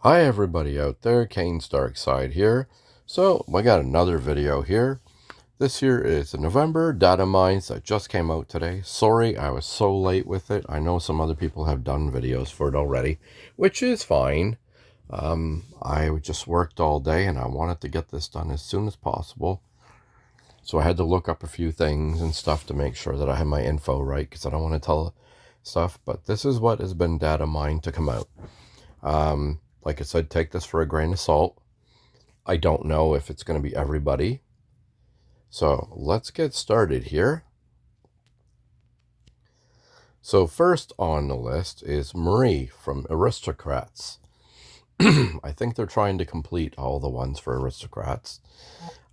Hi everybody out there, Kane's Dark Side here. So I got another video here. This here is the November Datamines that just came out today. Sorry I was so late with it. I know some other people have done videos for it already, which is fine. I just worked all day and I wanted to get this done as soon as possible. So I had to look up a few things and stuff to make sure that I had my info right because I don't want to tell stuff. But this is what has been data mined to come out. Like I said, take this for a grain of salt. I don't know if it's going to be everybody. So let's get started here. So first on the list is Marie from Aristocrats. I think they're trying to complete all the ones for Aristocrats.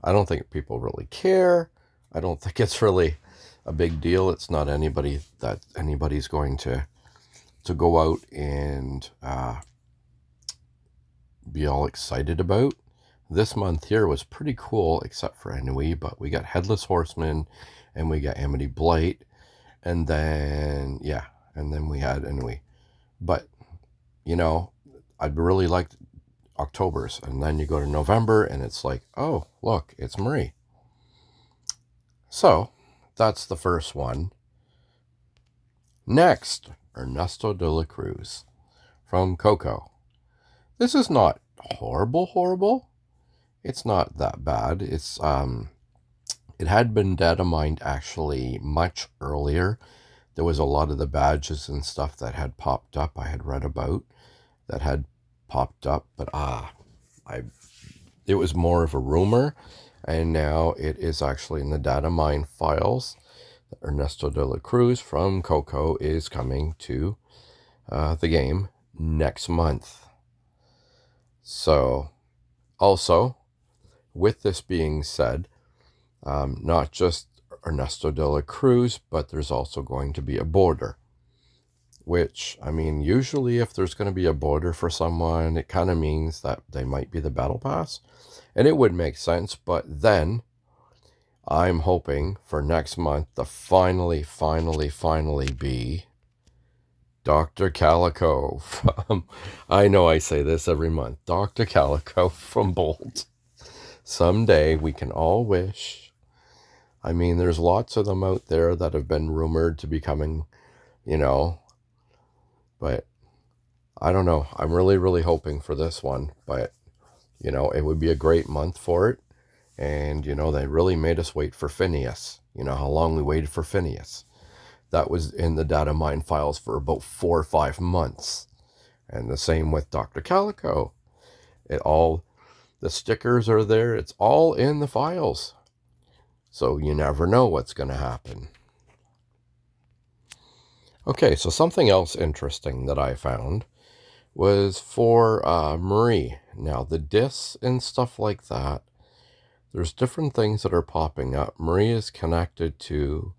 I don't think people really care. I don't think it's really a big deal. It's not anybody that anybody's going to go out and be all excited about. This month here was pretty cool, except for Ennui, but we got Headless Horseman, and we got Amity Blight, and then, yeah, and then we had Ennui. But, you know, I'd really liked October's, and then you go to November, and it's like, oh, look, it's Marie. So, that's the first one. Next, Ernesto de la Cruz from Coco. This is not horrible. It's not that bad. It had been data mined actually much earlier. There was a lot of the badges and stuff that had popped up I had read about that had popped up, but it was more of a rumor, and now it is actually in the data mine files. Ernesto de la Cruz from Coco is coming to the game next month. So, also, with this being said, not just Ernesto de la Cruz, but there's also going to be a border. Which, I mean, usually if there's going to be a border for someone, it kind of means that they might be the battle pass. And it would make sense, but then I'm hoping for next month to finally be Dr. Calico from, I know I say this every month, Dr. Calico from Bolt. Someday we can all wish. I mean, there's lots of them out there that have been rumored to be coming, but I don't know. I'm really hoping for this one, but, it would be a great month for it. And, they really made us wait for Phineas. You know how long we waited for Phineas. That was in the data mine files for about 4 or 5 months. And the same with Dr. Calico. The stickers are there. It's all in the files. So you never know what's going to happen. Okay, so something else interesting that I found was for Marie. Now, the discs and stuff like that, there's different things that are popping up. Marie is connected to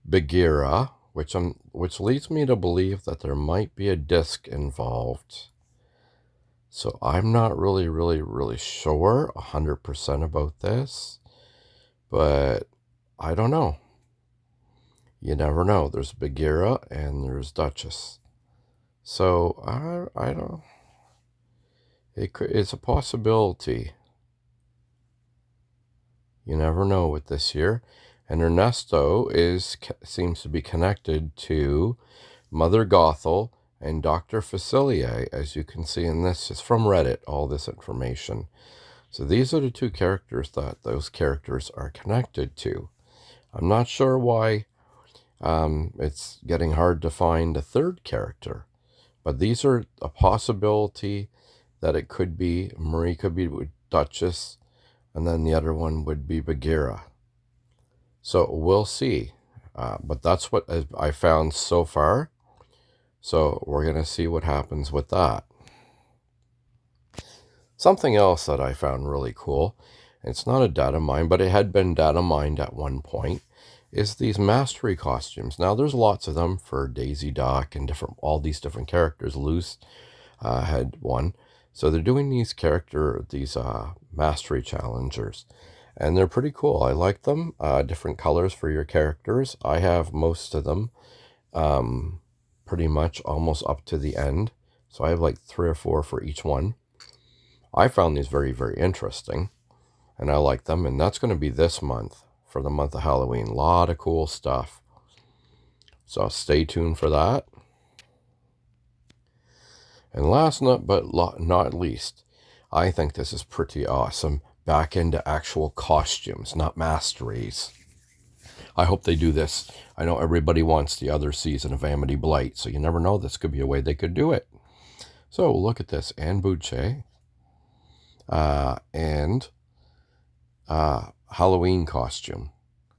Bagheera, which leads me to believe that there might be a disc involved. So I'm not really sure 100% about this, but I don't know. You never know. There's Bagheera and there's Duchess. So I don't. It's a possibility. You never know with this year. And Ernesto seems to be connected to Mother Gothel and Dr. Facilier, as you can see in this. It's from Reddit, all this information. So these are the two characters that those characters are connected to. I'm not sure why it's getting hard to find a third character, but these are a possibility that it could be. Marie could be with Duchess, and then the other one would be Bagheera. So we'll see. But that's what I found so far. So we're going to see what happens with that. Something else that I found really cool, it's not a data mine, but it had been data mined at one point, is these mastery costumes. Now there's lots of them for Daisy Duck and all these different characters. Luce had one. So they're doing these mastery challengers, and they're pretty cool. I like them. Different colors for your characters. I have most of them, pretty much almost up to the end. So I have like 3 or 4 for each one. I found these very, very interesting, and I like them, and that's going to be this month, for the month of Halloween. A lot of cool stuff. So stay tuned for that. And last but not least, I think this is pretty awesome. Back into actual costumes, not masteries. I hope they do this. I know everybody wants the other season of Amity Blight, so you never know. This could be a way they could do it. So look at this. Anne Boucher. And Halloween costume.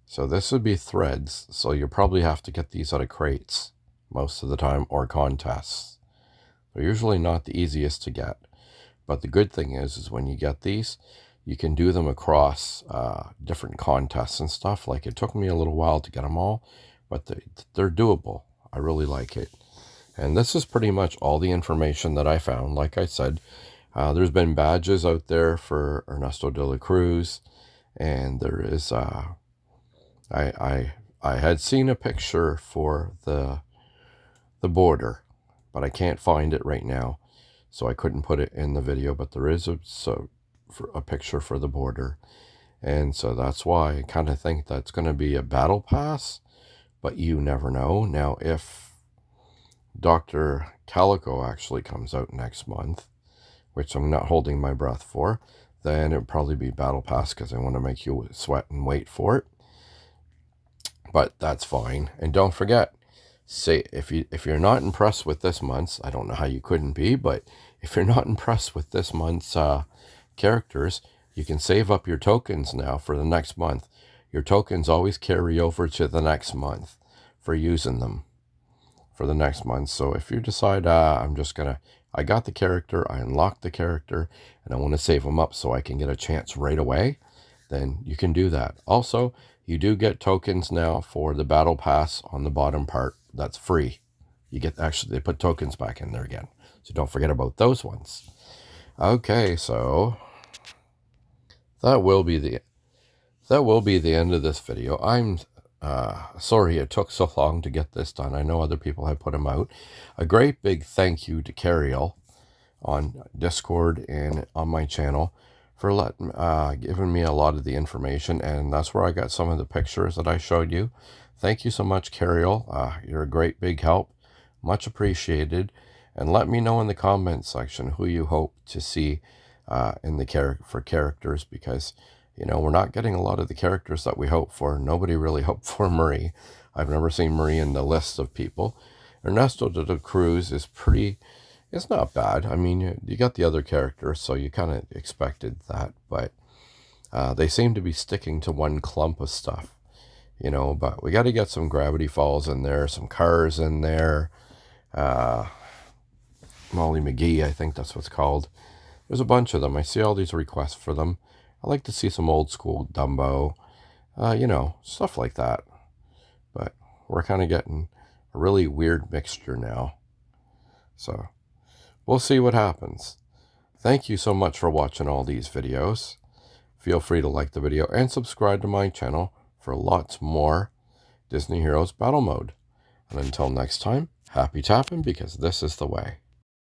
So this would be threads. So you probably have to get these out of crates most of the time, or contests. They're usually not the easiest to get. But the good thing is when you get these, you can do them across different contests and stuff. Like, it took me a little while to get them all, but they're doable. I really like it. And this is pretty much all the information that I found. Like I said, there's been badges out there for Ernesto de la Cruz, and there is I had seen a picture for the border, but I can't find it right now, so I couldn't put it in the video. But there is a picture for the border, and so that's why I kind of think that's going to be a battle pass, but you never know. Now, if Dr. Calico actually comes out next month, which I'm not holding my breath for, then it would probably be battle pass, because I want to make you sweat and wait for it. But that's fine. And don't forget, say if you're not impressed with this month's, I don't know how you couldn't be, but if you're not impressed with this month's characters, you can save up your tokens now for the next month. Your tokens always carry over to the next month for using them for the next month. So if you decide, I got the character, I unlocked the character, and I want to save them up so I can get a chance right away, then you can do that. Also, you do get tokens now for the battle pass on the bottom part. That's free. You get, actually, they put tokens back in there again, so don't forget about those ones. Okay, so that will be the end of this video. I'm sorry it took so long to get this done. I know other people have put them out. A great big thank you to Cariel on Discord and on my channel for giving me a lot of the information, and that's where I got some of the pictures that I showed you. Thank you so much, Cariel. You're a great big help. Much appreciated. And let me know in the comment section who you hope to see for characters, because we're not getting a lot of the characters that we hope for. Nobody really hoped for Marie. I've never seen Marie in the list of people. Ernesto de la Cruz is it's not bad. I mean, you got the other characters, so you kind of expected that, but they seem to be sticking to one clump of stuff, but we got to get some Gravity Falls in there, some cars in there, Molly McGee, I think that's what's called. There's a bunch of them. I see all these requests for them. I like to see some old school Dumbo, stuff like that. But we're kind of getting a really weird mixture now. So we'll see what happens. Thank you so much for watching all these videos. Feel free to like the video and subscribe to my channel for lots more Disney Heroes Battle Mode. And until next time, happy tapping, because this is the way.